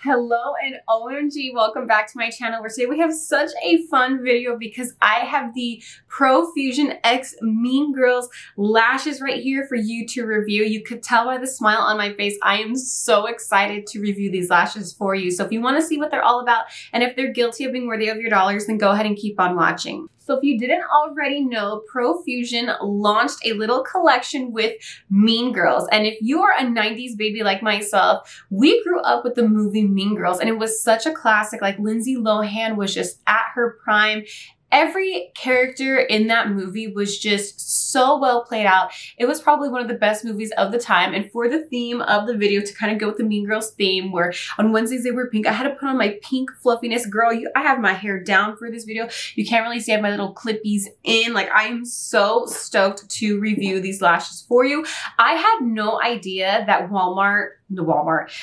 Hello and OMG, welcome back to my channel where today we have such a fun video because I have the Profusion X Mean Girls lashes right here for you to review. You could tell by the smile on my face, I am so excited to review these lashes for you. So if you want to see what they're all about and if they're guilty of being worthy of your dollars, then go ahead and keep on watching. So if you didn't already know, Profusion launched a little collection with Mean Girls. And if you are a 90s baby like myself, we grew up with the movie Mean Girls and it was such a classic. Like Lindsay Lohan was just at her prime. Every character in that movie was just so well played out. It was probably one of the best movies of the time. And for the theme of the video, to kind of go with the Mean Girls theme, where on Wednesdays they wear pink, I had to put on my pink fluffiness. Girl, I have my hair down for this video. You can't really see I have my little clippies in. Like, I am so stoked to review these lashes for you. I had no idea that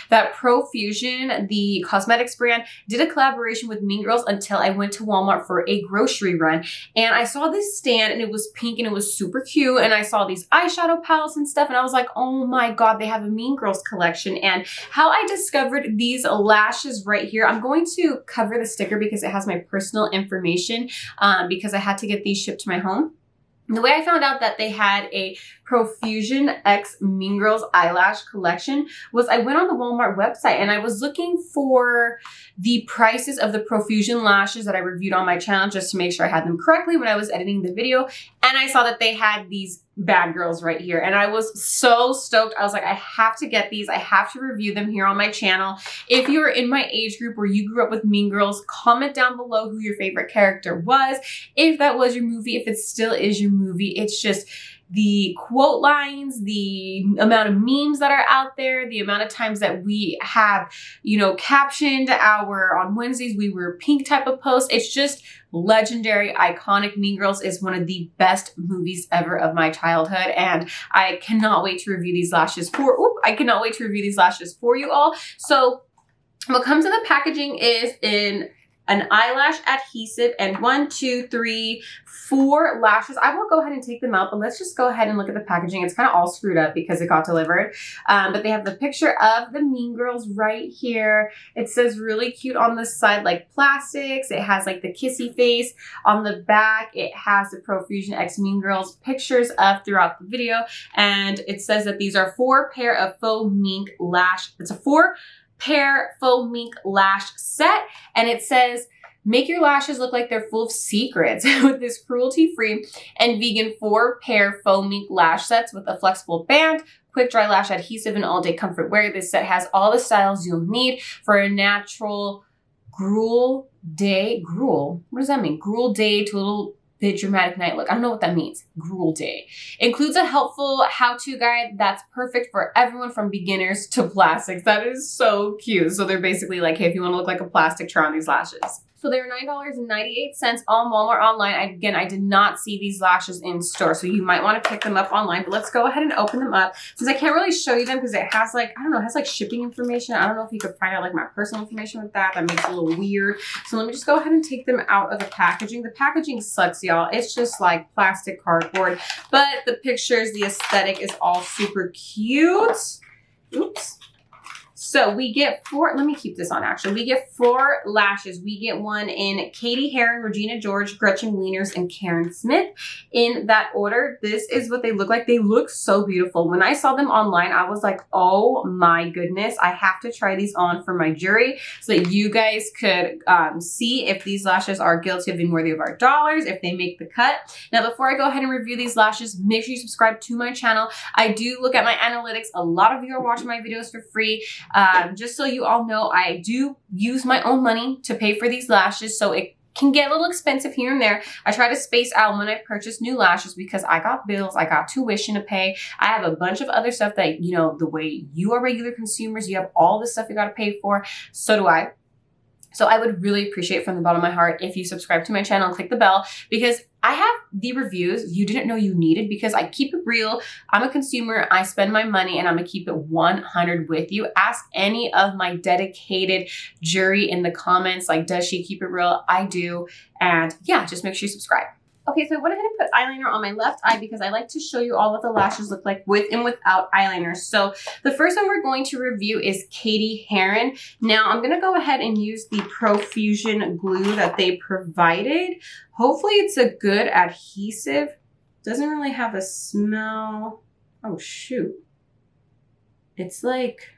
that Profusion, the cosmetics brand, did a collaboration with Mean Girls until I went to Walmart for a grocery run. And I saw this stand and it was pink and it was super cute. And I saw these eyeshadow palettes and stuff. And I was like, oh my God, they have a Mean Girls collection. And how I discovered these lashes right here, I'm going to cover the sticker because it has my personal information because I had to get these shipped to my home. The way I found out that they had a Profusion X Mean Girls eyelash collection was I went on the Walmart website and I was looking for the prices of the Profusion lashes that I reviewed on my channel just to make sure I had them correctly when I was editing the video. And I saw that they had these bad girls right here. And I was so stoked. I was like, I have to get these. I have to review them here on my channel. If you're in my age group or you grew up with Mean Girls, comment down below who your favorite character was. If that was your movie, if it still is your movie, it's just the quote lines, the amount of memes that are out there, the amount of times that we have, captioned on Wednesdays, we wear pink type of posts. It's just legendary, iconic. Mean Girls is one of the best movies ever of my childhood. And I cannot wait to review these lashes for you all. So what comes in the packaging is in an eyelash adhesive and 1, 2, 3, 4 lashes. I will go ahead and take them out, but let's just go ahead and look at the packaging. It's kind of all screwed up because it got delivered. But they have the picture of the Mean Girls right here. It says really cute on the side, like plastics. It has like the kissy face. On the back, it has the Profusion X Mean Girls pictures of throughout the video. And it says that these are 4 pair of faux mink lash. It's a 4-pair faux mink lash set, and it says make your lashes look like they're full of secrets with this cruelty-free and vegan 4-pair faux mink lash sets with a flexible band, quick dry lash adhesive, and all-day comfort wear. This set has all the styles you'll need for a natural gruel day. Gruel? What does that mean? Gruel day to a little bit dramatic night look. I don't know what that means. Gruel day. Includes a helpful how-to guide that's perfect for everyone from beginners to plastics. That is so cute. So they're basically like, hey, if you want to look like a plastic, try on these lashes. So they're $9.98 on Walmart online. I did not see these lashes in store, so you might want to pick them up online. But let's go ahead and open them up. Since I can't really show you them because it has like, it has like shipping information. I don't know if you could find out like my personal information with that. That makes it a little weird. So let me just go ahead and take them out of the packaging. The packaging sucks, y'all. It's just like plastic cardboard. But the pictures, the aesthetic is all super cute. Oops. So we get 4, let me keep this on actually. We get 4 lashes. We get one in Katie, Heron, Regina George, Gretchen Wieners, and Karen Smith in that order. This is what they look like. They look so beautiful. When I saw them online, I was like, oh my goodness, I have to try these on for my jury so that you guys could see if these lashes are guilty of being worthy of our dollars, if they make the cut. Now, before I go ahead and review these lashes, make sure you subscribe to my channel. I do look at my analytics. A lot of you are watching my videos for free. Just so you all know, I do use my own money to pay for these lashes, so it can get a little expensive here and there. I try to space out when I purchase new lashes because I got bills, I got tuition to pay. I have a bunch of other stuff that, the way you are regular consumers, you have all this stuff you got to pay for. So do I. So I would really appreciate from the bottom of my heart if you subscribe to my channel and click the bell, because I have the reviews you didn't know you needed because I keep it real. I'm a consumer. I spend my money and I'm going to keep it 100 with you. Ask any of my dedicated jury in the comments, like, does she keep it real? I do. And yeah, just make sure you subscribe. Okay, so I went ahead and put eyeliner on my left eye because I like to show you all what the lashes look like with and without eyeliner. So the first one we're going to review is Katie Heron. Now I'm going to go ahead and use the Profusion glue that they provided. Hopefully it's a good adhesive. Doesn't really have a smell. Oh shoot. It's like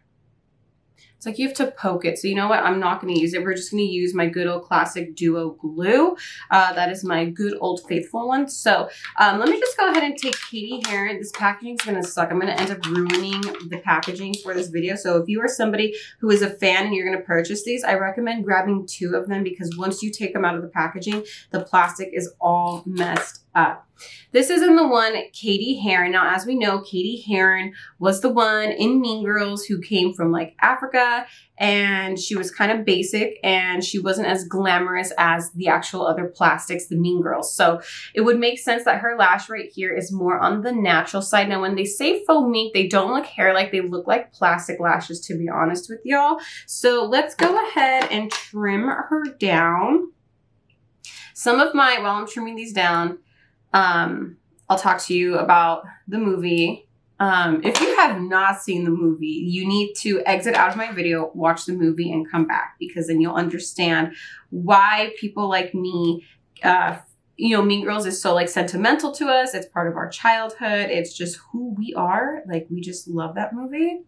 you have to poke it. So you know what? I'm not going to use it. We're just going to use my good old classic duo glue. That is my good old faithful one. So let me just go ahead and take Katie Heron. This packaging is going to suck. I'm going to end up ruining the packaging for this video. So if you are somebody who is a fan and you're going to purchase these, I recommend grabbing 2 of them because once you take them out of the packaging, the plastic is all messed up. This is in the one Katie Heron. Now, as we know, Katie Heron was the one in Mean Girls who came from like Africa, and she was kind of basic and she wasn't as glamorous as the actual other plastics, the Mean Girls. So it would make sense that her lash right here is more on the natural side. Now, when they say faux mink, they don't look hair-like. They look like plastic lashes, to be honest with y'all. So let's go ahead and trim her down. While I'm trimming these down, I'll talk to you about the movie. If you have not seen the movie, you need to exit out of my video, watch the movie, and come back because then you'll understand why people like me, Mean Girls is so like sentimental to us. It's part of our childhood. It's just who we are. Like, we just love that movie.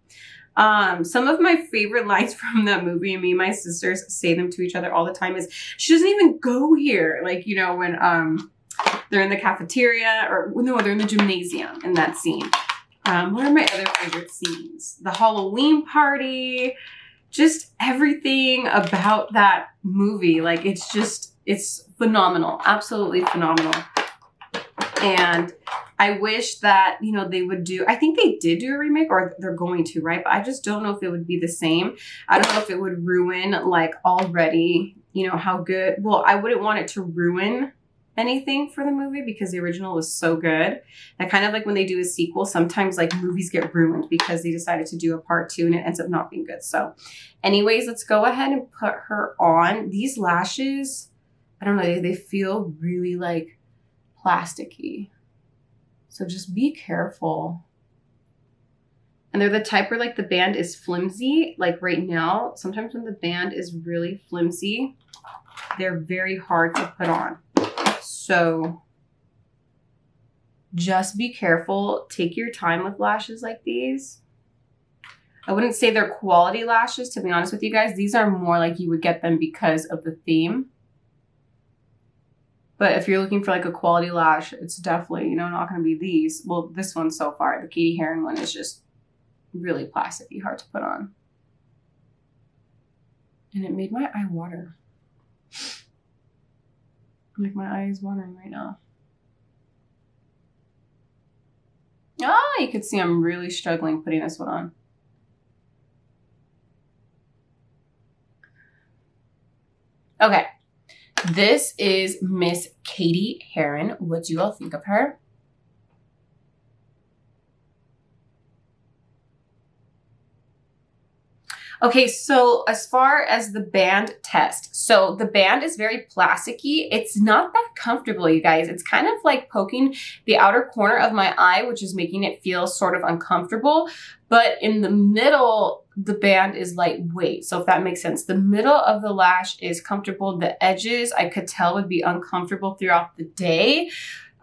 Some of my favorite lines from that movie, and me and my sisters say them to each other all the time, is she doesn't even go here. Like, you know, when, they're in the cafeteria, or no, they're in the gymnasium in that scene. What are my other favorite scenes? The Halloween party, just everything about that movie. Like, it's phenomenal, absolutely phenomenal. And I wish that, you know, they would do, I think they did do a remake, or they're going to, right? But I just don't know if it would be the same. I don't know if it would ruin, like, already, you know, how good, well, I wouldn't want it to ruin anything for the movie because the original was so good. That kind of like when they do a sequel, sometimes like movies get ruined because they decided to do a part 2 and it ends up not being good. So anyways, let's go ahead and put her on. These lashes, I don't know, they feel really like plasticky. So just be careful. And they're the type where like the band is flimsy. Like right now, sometimes when the band is really flimsy, they're very hard to put on. So just be careful. Take your time with lashes like these. I wouldn't say they're quality lashes, to be honest with you guys. These are more like you would get them because of the theme. But if you're looking for like a quality lash, it's definitely, you know, not going to be these. Well, this one so far, the Katie Heron one, is just really plasticky, hard to put on. And it made my eye water. Like, my eye is watering right now. Ah, you can see I'm really struggling putting this one on. Okay. This is Miss Katie Heron. What do you all think of her? Okay, so as far as the band test, so the band is very plasticky. It's not that comfortable, you guys. It's kind of like poking the outer corner of my eye, which is making it feel sort of uncomfortable. But in the middle, the band is lightweight. So if that makes sense, the middle of the lash is comfortable. The edges, I could tell, would be uncomfortable throughout the day.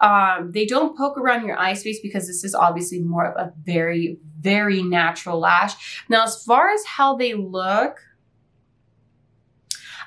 They don't poke around your eye space because this is obviously more of a very, very natural lash. Now, as far as how they look,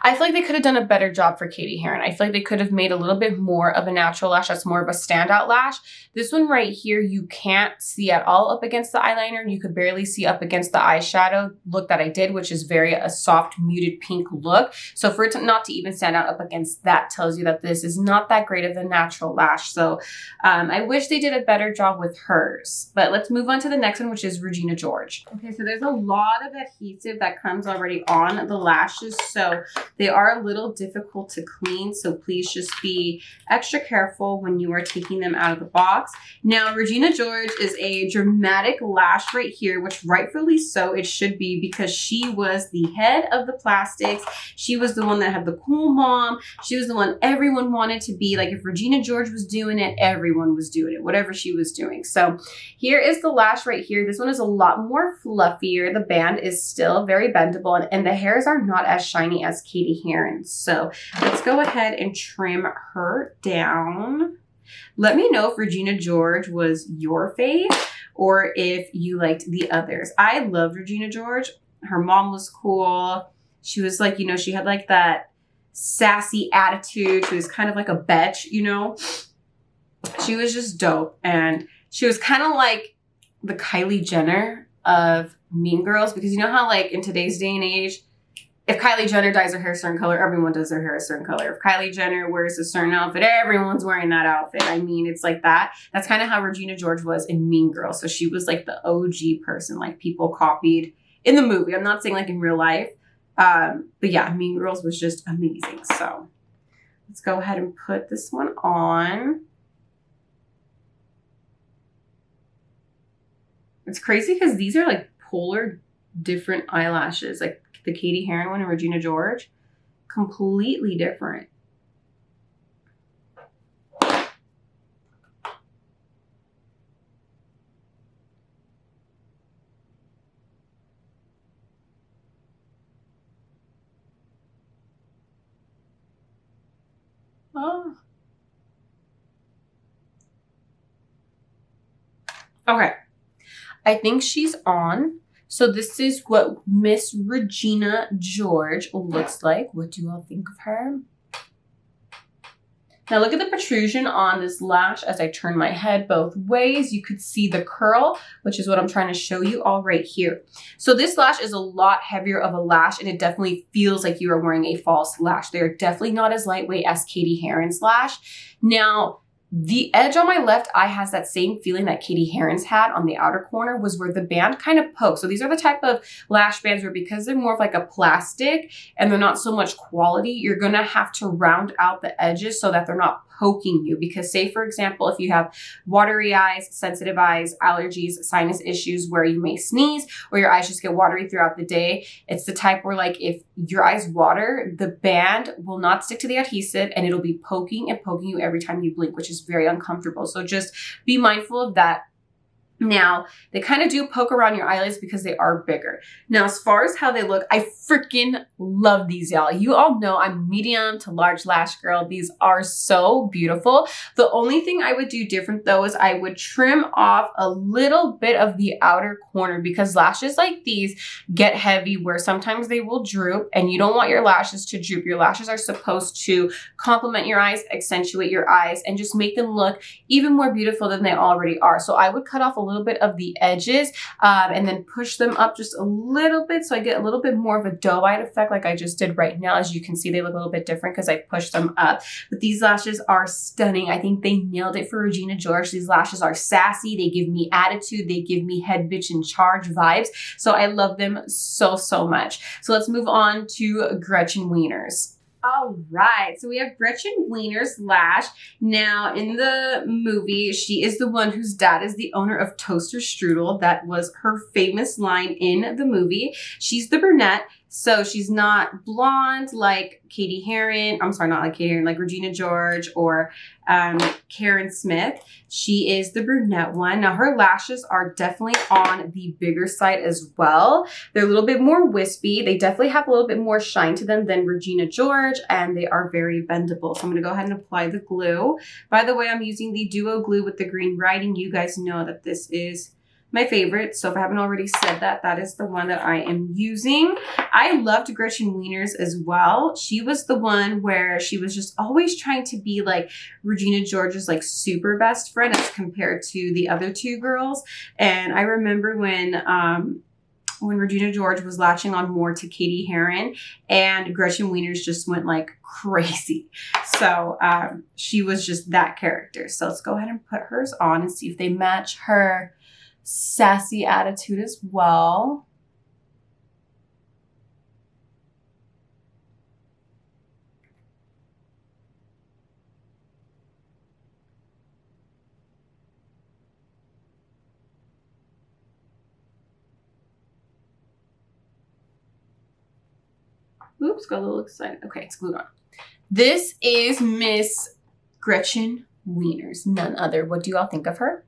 I feel like they could have done a better job for Katie Heron. I feel like they could have made a little bit more of a natural lash that's more of a standout lash. This one right here, you can't see at all up against the eyeliner. You could barely see up against the eyeshadow look that I did, which is very a soft, muted pink look. So for it not to even stand out up against that tells you that this is not that great of a natural lash. So I wish they did a better job with hers. But let's move on to the next one, which is Regina George. Okay, so there's a lot of adhesive that comes already on the lashes. So They are a little difficult to clean, so please just be extra careful when you are taking them out of the box. Now, Regina George is a dramatic lash right here, which rightfully so it should be, because she was the head of the plastics. She was the one that had the cool mom. She was the one everyone wanted to be. Like if Regina George was doing it, everyone was doing it, whatever she was doing. So here is the lash right here. This one is a lot more fluffier. The band is still very bendable, and the hairs are not as shiny as Katie Heron's. So let's go ahead and trim her down. Let me know if Regina George was your fave or if you liked the others. I loved Regina George. Her mom was cool. She was like, you know, she had like that sassy attitude. She was kind of like a bitch, you know. She was just dope. And she was kind of like the Kylie Jenner of Mean Girls, because you know how like in today's day and age, if Kylie Jenner dyes her hair a certain color, everyone does their hair a certain color. If Kylie Jenner wears a certain outfit, everyone's wearing that outfit. I mean, it's like that. That's kind of how Regina George was in Mean Girls. So she was like the OG person, like people copied in the movie. I'm not saying like in real life. But yeah, Mean Girls was just amazing. So let's go ahead and put this one on. It's crazy because these are like polar different eyelashes. Like the Katie Heron one and Regina George, completely different. Oh. Okay. I think she's on. So this is what Miss Regina George looks like. What do you all think of her? Now look at the protrusion on this lash as I turn my head both ways. You could see the curl, which is what I'm trying to show you all right here. So this lash is a lot heavier of a lash, and it definitely feels like you are wearing a false lash. They are definitely not as lightweight as Katie Heron's lash. Now, the edge on my left eye has that same feeling that Katie Heron's had on the outer corner, was where the band kind of pokes. So these are the type of lash bands where, because they're more of like a plastic and they're not so much quality, you're going to have to round out the edges so that they're not poking you. Because say, for example, if you have watery eyes, sensitive eyes, allergies, sinus issues where you may sneeze or your eyes just get watery throughout the day, it's the type where like if your eyes water, the band will not stick to the adhesive and it'll be poking and poking you every time you blink, which is very uncomfortable. So just be mindful of that. Now, they kind of do poke around your eyelids because they are bigger. Now, as far as how they look, I freaking love these, y'all. You all know I'm medium to large lash girl. These are so beautiful. The only thing I would do different though is I would trim off a little bit of the outer corner, because lashes like these get heavy where sometimes they will droop, and you don't want your lashes to droop. Your lashes are supposed to complement your eyes, accentuate your eyes, and just make them look even more beautiful than they already are. So I would cut off a little bit of the edges and then push them up just a little bit so I get a little bit more of a doe-eyed effect like I just did right now. As you can see, they look a little bit different because I pushed them up. But these lashes are stunning. I think they nailed it for Regina George. These lashes are sassy. They give me attitude. They give me head bitch in charge vibes. So I love them so, so much. So let's move on to Gretchen Wieners. All right, so we have Gretchen Wieners lash. Now, in the movie, she is the one whose dad is the owner of Toaster Strudel. That was her famous line in the movie. She's the brunette, so she's not blonde like Katie Heron. I'm sorry, not like Katie Heron, like Regina George or Karen Smith. She is the brunette one. Now, her lashes are definitely on the bigger side as well. They're a little bit more wispy. They definitely have a little bit more shine to them than Regina George, and they are very bendable. So I'm going to go ahead and apply the glue. By the way, I'm using the Duo glue with the green writing. You guys know that this is my favorite. So if I haven't already said that, that is the one that I am using. I loved Gretchen Wieners as well. She was the one where she was just always trying to be like Regina George's like super best friend as compared to the other two girls. And I remember when Regina George was latching on more to Katie Heron, and Gretchen Wieners just went like crazy. So she was just that character. So let's go ahead and put hers on and see if they match her sassy attitude as well. Oops, got a little excited. Okay, it's glued on. This is Miss Gretchen Wieners, none other. What do you all think of her?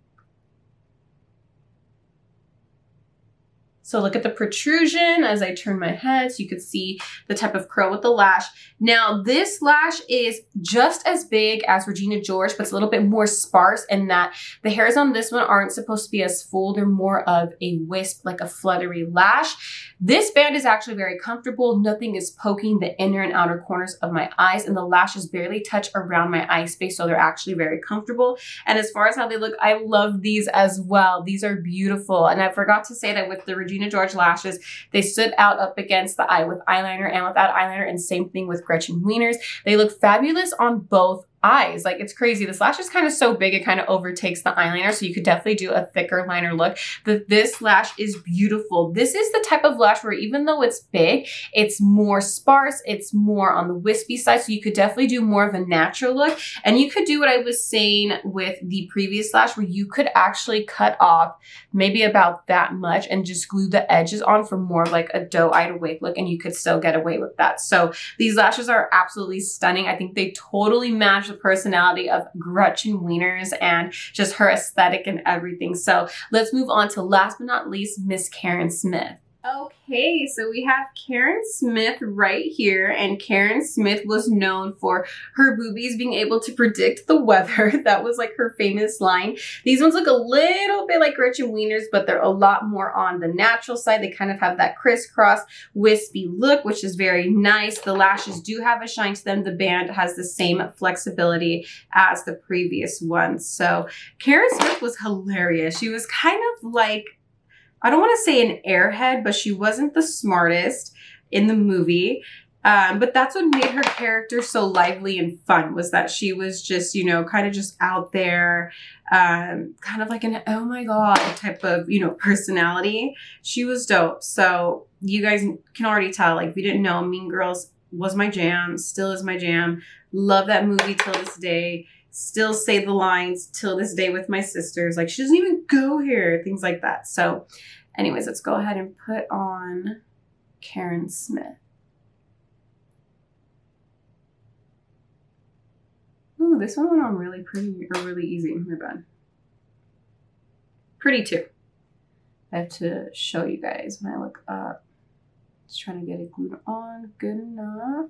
So look at the protrusion as I turn my head so you could see the type of curl with the lash. Now this lash is just as big as Regina George, but it's a little bit more sparse in that the hairs on this one aren't supposed to be as full. They're more of a wisp, like a fluttery lash. This band is actually very comfortable. Nothing is poking the inner and outer corners of my eyes, and the lashes barely touch around my eye space, so they're actually very comfortable. And as far as how they look, I love these as well. These are beautiful. And I forgot to say that with the Regina George lashes, they stood out up against the eye with eyeliner and without eyeliner, and same thing with Gretchen Wieners. They look fabulous on both eyes. Like, it's crazy. This lash is kind of so big, it kind of overtakes the eyeliner, so you could definitely do a thicker liner look. But this lash is beautiful. This is the type of lash where even though it's big, it's more sparse, it's more on the wispy side, so you could definitely do more of a natural look. And you could do what I was saying with the previous lash, where you could actually cut off maybe about that much and just glue the edges on for more of like a doe-eyed awake look, and you could still get away with that. So these lashes are absolutely stunning. I think they totally match the personality of Gretchen Wieners and just her aesthetic and everything. So let's move on to, last but not least, Miss Karen Smith. Okay, so we have Karen Smith right here, and Karen Smith was known for her boobies being able to predict the weather. That was like her famous line. These ones look a little bit like Gretchen Wieners, but they're a lot more on the natural side. They kind of have that crisscross wispy look, which is very nice. The lashes do have a shine to them. The band has the same flexibility as the previous one. So Karen Smith was hilarious. She was kind of like, I don't want to say an airhead, but she wasn't the smartest in the movie. But that's what made her character so lively and fun, was that she was just, you know, kind of just out there, kind of like an, oh my God, type of, you know, personality. She was dope. So you guys can already tell, like, if you didn't know, Mean Girls was my jam, still is my jam. Love that movie till this day. Still say the lines till this day with my sisters. Like, she doesn't even go here, things like that. So anyways, let's go ahead and put on Karen Smith. Ooh, this one went on really pretty, or really easy. My bad. Pretty too. I have to show you guys when I look up. Just trying to get it glued on. Good enough.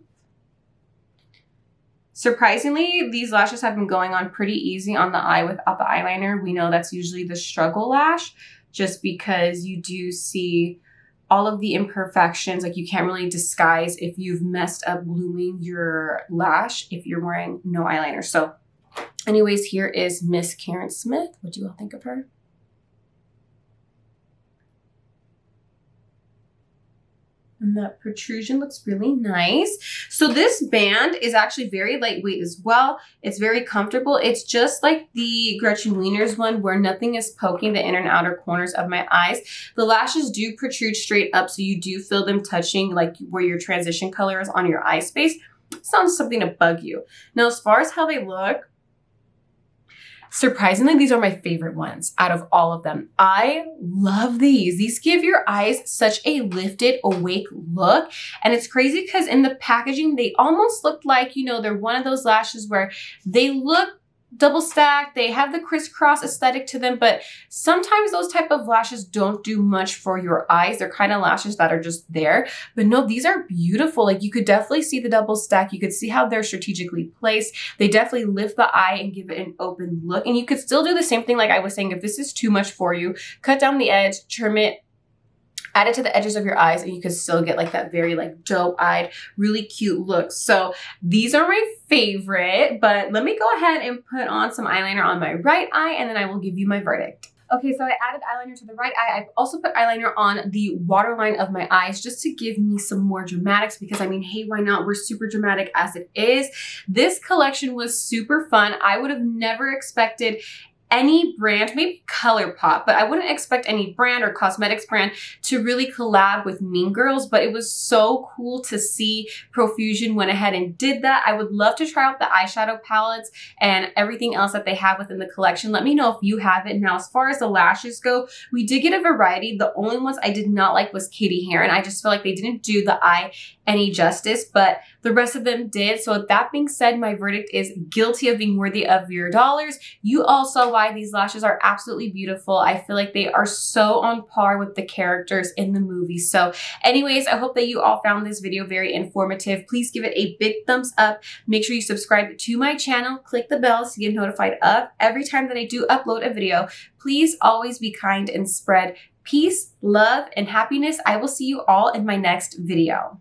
Surprisingly, these lashes have been going on pretty easy on the eye without the eyeliner. We know that's usually the struggle lash, just because you do see all of the imperfections. Like, you can't really disguise if you've messed up gluing your lash if you're wearing no eyeliner. So anyways, here is Miss Karen Smith. What do you all think of her? And that protrusion looks really nice. So this band is actually very lightweight as well. It's very comfortable. It's just like the Gretchen Wieners one, where nothing is poking the inner and outer corners of my eyes. The lashes do protrude straight up, so you do feel them touching like where your transition color is on your eye space. It's not something to bug you. Now, as far as how they look, surprisingly, these are my favorite ones out of all of them. I love these. These give your eyes such a lifted, awake look. And it's crazy because in the packaging, they almost look like, you know, they're one of those lashes where they look double stacked. They have the crisscross aesthetic to them, but sometimes those type of lashes don't do much for your eyes. They're kind of lashes that are just there. But no, these are beautiful. Like, you could definitely see the double stack. You could see how they're strategically placed. They definitely lift the eye and give it an open look. And you could still do the same thing like I was saying. If this is too much for you, cut down the edge, trim it, add it to the edges of your eyes, and you can still get like that very like doe-eyed, really cute look. So these are my favorite, but let me go ahead and put on some eyeliner on my right eye, and then I will give you my verdict. Okay, so I added eyeliner to the right eye. I've also put eyeliner on the waterline of my eyes just to give me some more dramatics, because I mean, hey, why not? We're super dramatic as it is. This collection was super fun. I would have never expected any brand, maybe ColourPop, but I wouldn't expect any brand or cosmetics brand to really collab with Mean Girls, but it was so cool to see Profusion went ahead and did that. I would love to try out the eyeshadow palettes and everything else that they have within the collection. Let me know if you have it. Now, as far as the lashes go, we did get a variety. The only ones I did not like was Katie Heron. I just feel like they didn't do the eye any justice, but the rest of them did. So with that being said, my verdict is guilty of being worthy of your dollars. You all saw why these lashes are absolutely beautiful. I feel like they are so on par with the characters in the movie. So anyways, I hope that you all found this video very informative. Please give it a big thumbs up. Make sure you subscribe to my channel. Click the bell to get notified of every time that I do upload a video. Please always be kind and spread peace, love, and happiness. I will see you all in my next video.